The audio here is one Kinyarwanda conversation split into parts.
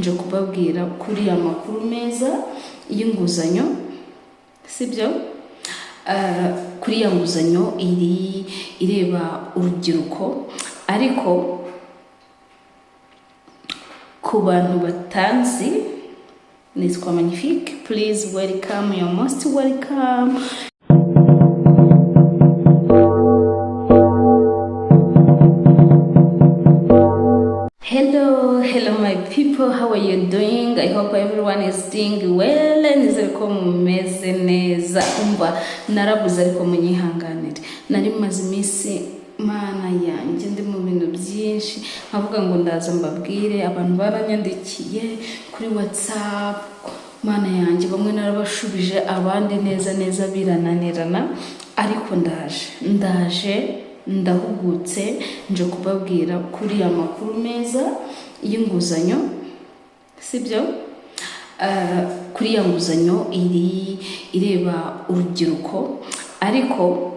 nje kubabwira kuri amakuru meza y'inguzanyo, sibyo? Kuri ya nguzanyo ireba urubyiruko, ariko ku bantu batanzi nitwa Magnifique. Please welcome, you're most welcome. Hello my people, how are you doing? I hope everyone is doing well. Nizere ko mumeze neza. Umva narabuze ariko munyihanganire. Nari maze iminsi mana yanjye ndi mu bintu byinshi, nkavuga ngo ndaza mbabwire. Abantu baranyandikiye kuri WhatsApp, mana yanjye bamwe narabashubije, abandi neza birananirana, ariko ndaje ndahugutse nje kubabwira kuri amakuru meza y'inguzanyo, sibyo? Kuri ya nguzanyo ireba urubyiruko, ariko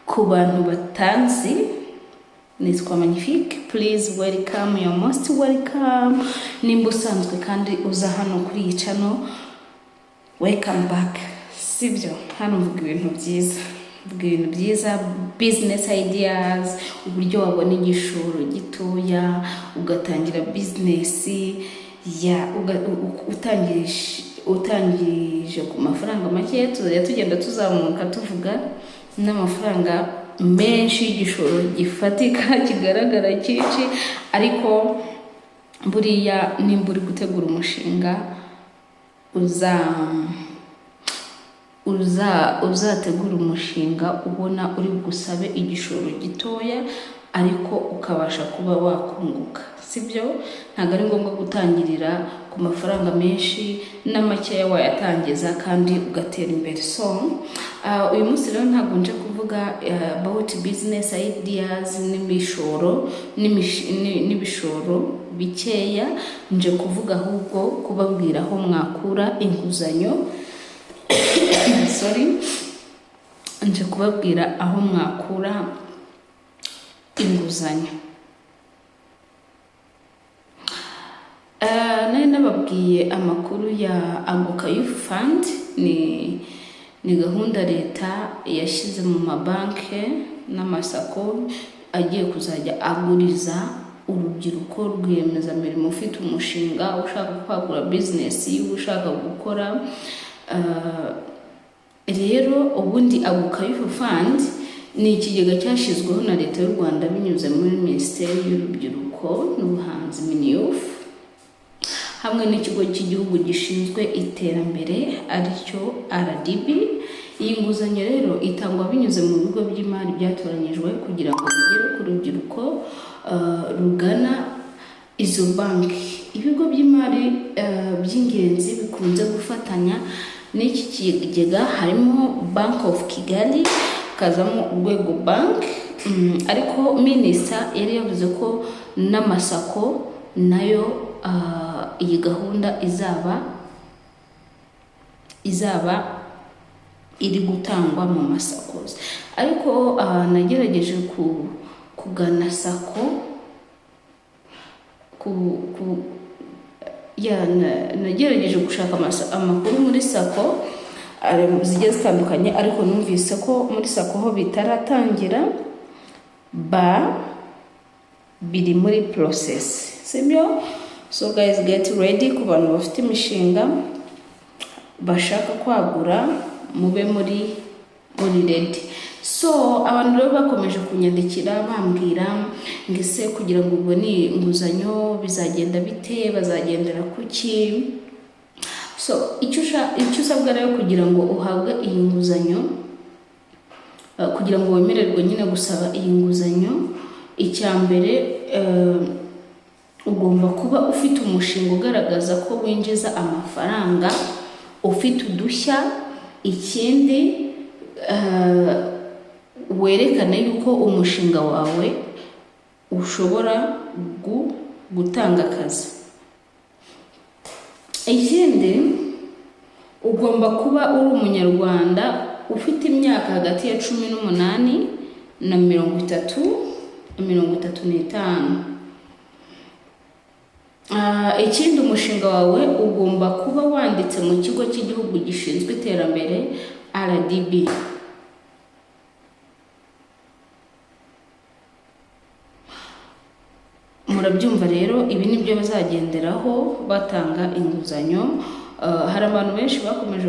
ku bantu batanzi nitwa Magnifique. Please welcome, you're most welcome. Nimba usanzwe kandi uza hano kuri iyi channel, welcome back, sibyo? Hano mvuga ibintu byiza, business ideas, uburyo wabona igishoro gitoya ugatangira business utangije ku mafaranga make, tugenda tuzamuka tuvuga n'amafaranga menshi y'igishoro gifatika kigaragara cyinshi. Ariko buriya nimba uri gutegura umushinga, uzategura umushinga ubona uri gusabe igishoro gitoya ariko ukabasha kuba wakunguka, sibyo? Ntabwo ari ngombwa gutangirira ku mafaranga menshi, na makeya wayatangiza kandi ugatera imbere. So uyu munsi rero ntabwo nje kuvuga about business ideas n'ibishoro bikeya, nje kuvuga ahubwo kubabwira aho mwakura inguzanyo. Nje kubabwira aho mwakura inguzanyo. Nari nababwiye amakuru ya Anguka Youth Fund. Ni gahunda leta yashyize mu mabanki n'amasako agiye kuzajya aguriza urubyiruko rwiyemezamirimo ufite umushinga, ushaka kwagura business, ushaka gukora. Rero ubundi Anguka Youth Fund ni ikigega cyashyizweho na leta y'u Rwanda binyuze muri Minisiteri y'Urubyiruko n'Ubuhanzi MINYUF, hamwe n'ikigo cy'igihugu gishinzwe iterambere aricyo RDB. Iyi nguzanyo rero itangwa binyuze mu bigo by'imari byatoranyijwe kugira ngo bigere ku rubyiruko rugana izo banki. Ibigo by'imari by'ingenzi bikunze gufatanya n'iki kigega harimo Bank of Kigali, kazamo Urwego Bank, ariko Minisita yari yavuze ko n'amasako nayo iyi gahunda izaba iri gutangwa mu masako. Ariko nagerageje kugana sako nagerageje gushaka amakuru muri sako zigiye zitandukanye, ariko numvise ko muri sako ho bitaratangira, biri muri process, sibyo? So guys, get ready. Ku bantu bafite imishinga bashaka kwagura, mube muri ready. So abantu rero bakomeje kunyandikira bambwira ngo ese kugira ngo ubone inguzanyo bizagenda bite, bazagendera kuki? So icyo usabwa rero kugira ngo uhabwe iyi nguzanyo, kugira ngo wemererwe nyine gusaba iyi nguzanyo, icya mbere ugomba kuba ufite umushinga ugaragaza ko winjiza amafaranga, ufite udushya. Ikindi werekana yuko umushinga wawe ushobora gutanga akazi. Ikindi ugomba kuba uri umunyarwanda ufite imyaka hagati ya 18 na 35. Ikindi, umushinga wawe ugomba kuba wanditse mu kigo cy'igihugu gishinzwe iterambere RDB. Murabyumva rero, ibi nibyo bazagenderaho batanga inguzanyo. Hari abantu benshi bakomeje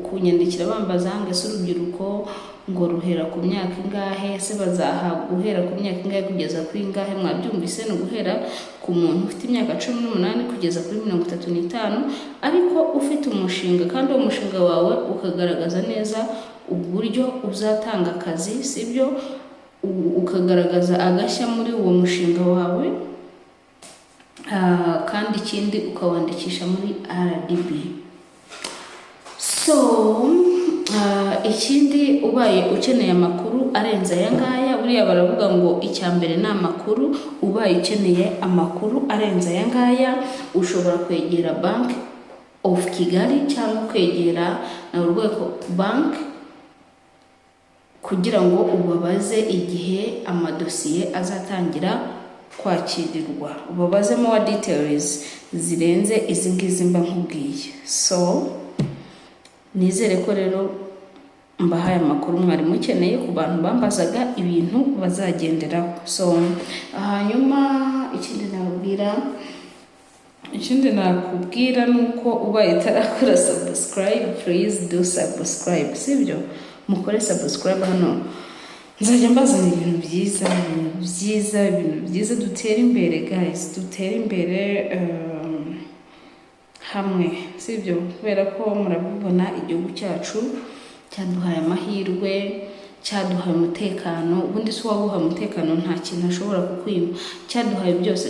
kunyandikira bambaza ngo ese urubyiruko ngo ruhera ku myaka ingahe, ese bazahabwa guhera ku myaka ingahe kugeza kuri ingahe? Mwabyumvise, ni uguhera ku muntu ufite imyaka 18 kugeza kuri 35, ariko ufite umushinga kandi uwo mushinga wawe ukagaragaza neza uburyo uzatanga akazi, sibyo? Ukagaragaza agashya muri uwo mushinga wawe, kandi ikindi ukawandikisha muri RDB. So ikindi, ubaye ukeneye amakuru arenze aya ngaya, buriya baravuga ngo icya mbere ni amakuru. Ubaye ukeneye amakuru arenze aya ngaya, ushobora kwegera Bank of Kigali cyangwa kwegera na Urwego Bank kugira ngo ubabaze igihe amadosiye azatangira kwakirirwa, ubabaze more details zirenze izi ngizi mba nkubwiye. So nizere ko rero mbahaye amakuru mwari mukeneye ku bantu bambazaga ibintu bazagenderaho. So hanyuma ikindi nakubwira nuko ubaye utarakora subscribe, please do subscribe, sibyo? Mukore subscribe hano, nzajya mbazana ibintu byiza, dutere imbere guys, dutere imbere hamwe, sibyo? Kubera ko murabibona igihugu cyacu cyaduhaye amahirwe, cyaduhaye umutekano. Ubundi se waguha umutekano nta kintu ashobora kukwima. Cyaduhaye byose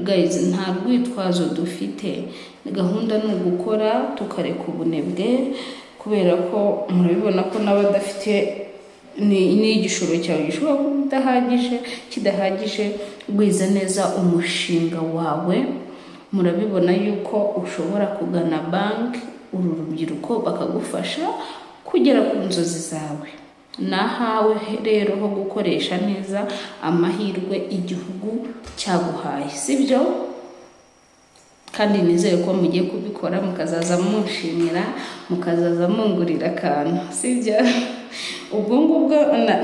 guys, nta rwitwazo dufite. Gahunda ni ugukora tukareka ubunebwe, kubera ko murabibona ko n'abadafite n'igishoro cyawe gishobora kuba kidahagije. Gwiza neza umushinga wawe. Murabibona yuko ushobora kugana banki, uru rubyiruko bakagufasha kugera ku nzozi zawe. Nahawe rero ho gukoresha neza amahirwe igihugu cyaguhaye, sibyo? Kandi nizere ko mugiye kubikora, mukazaza munshimira, mukazaza mungurira akantu, sibyo? Ubwo ngubwo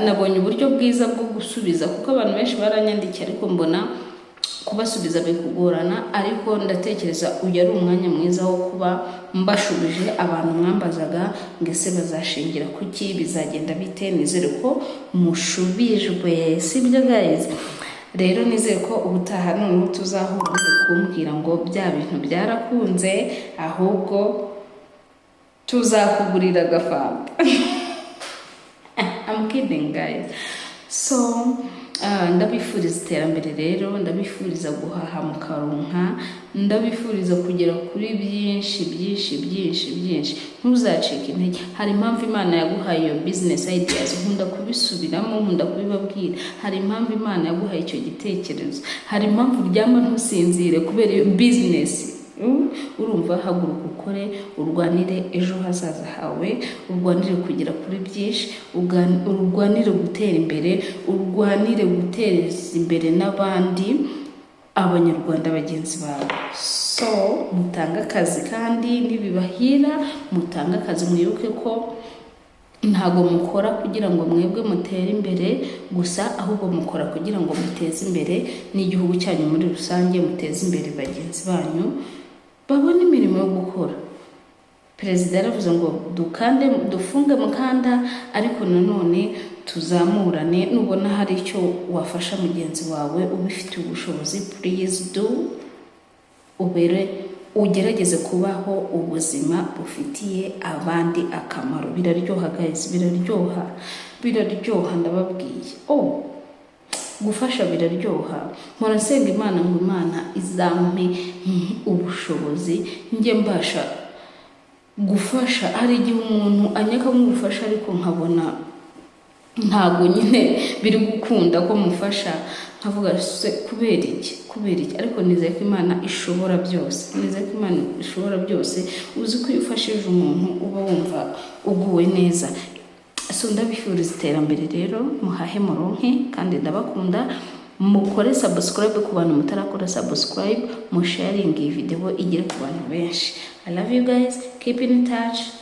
nabonye uburyo bwiza bwo gusubiza, kuko abantu benshi baranyandikiye ariko mbona kubasubiza bikugorana, ariko ndatekereza uyu ari umwanya mwiza wo kuba mbashubije abantu mwambazaga ngo ese bazashingira kuki, bizagenda bite. Nizere ko mushubijwe, sibyo guys? Rero nizere ko ubutaha noneho tuzahura kumbwira ngo bya bintu byarakunze, ahubwo tuzakugurira agafanta. I'm kidding guys. So ndabifuriza iterambere rero, ndabifuriza guhaha mukaronka, ndabifuriza kugera kuri byinshi. Ntuzacike intege. Hari impamvu Imana yaguhaye iyo business ideas. Nkunda kubisubiramo, nkunda kubibabwira. Hari impamvu Imana yaguhaye icyo gitekerezo. Hari impamvu uryama ntusinzire kubera iyo business. Urumva, haguruka ukore, urwanire ejo hazaza hawe, urwanire kugera kuri byinshi, urwanire gutera imbere, urwanire guteza imbere n'abandi abanyarwanda bagenzi bawe. So mutanga akazi, kandi nibibahira mutanga akazi. Mwibuke ko ntago mukora kugira ngo mwebwe mutere imbere gusa, ahubwo mukora kugira ngo muteze imbere n'igihugu cyanyu muri rusange, muteze imbere bagenzi banyu babona imirimo yo gukora. Perezida yaravuze ngo dufunge mukanda, ariko nanone tuzamurane. Nubona hari icyo wafasha mugenzi wawe ubifitiye ubushobozi, please do, ugerageze kubaho ubuzima bufitiye abandi akamaro. Biraryoha guys, biraryoha ndababwiye. Gufasha biraryoha. Mpora nsenga Imana ngo Imana izampe ubushobozi njye mbasha gufasha. Hari igihe umuntu anyaka nk'ubufasha ariko nkabona ntago nyine biri gukunda ko mufasha, nkavuga se kubera iki? Ariko nizeye ko Imana ishobora byose. Uzi ko iyo ufashije umuntu uba wumva uguwe neza. So ndabifuriza iterambere rero, muhahe muronke, kandi ndabakunda. mukore subscribe ku bantu mutarakora subscribe, mu sharing iyi video igere ku bantu benshi. I love you guys, keep in touch.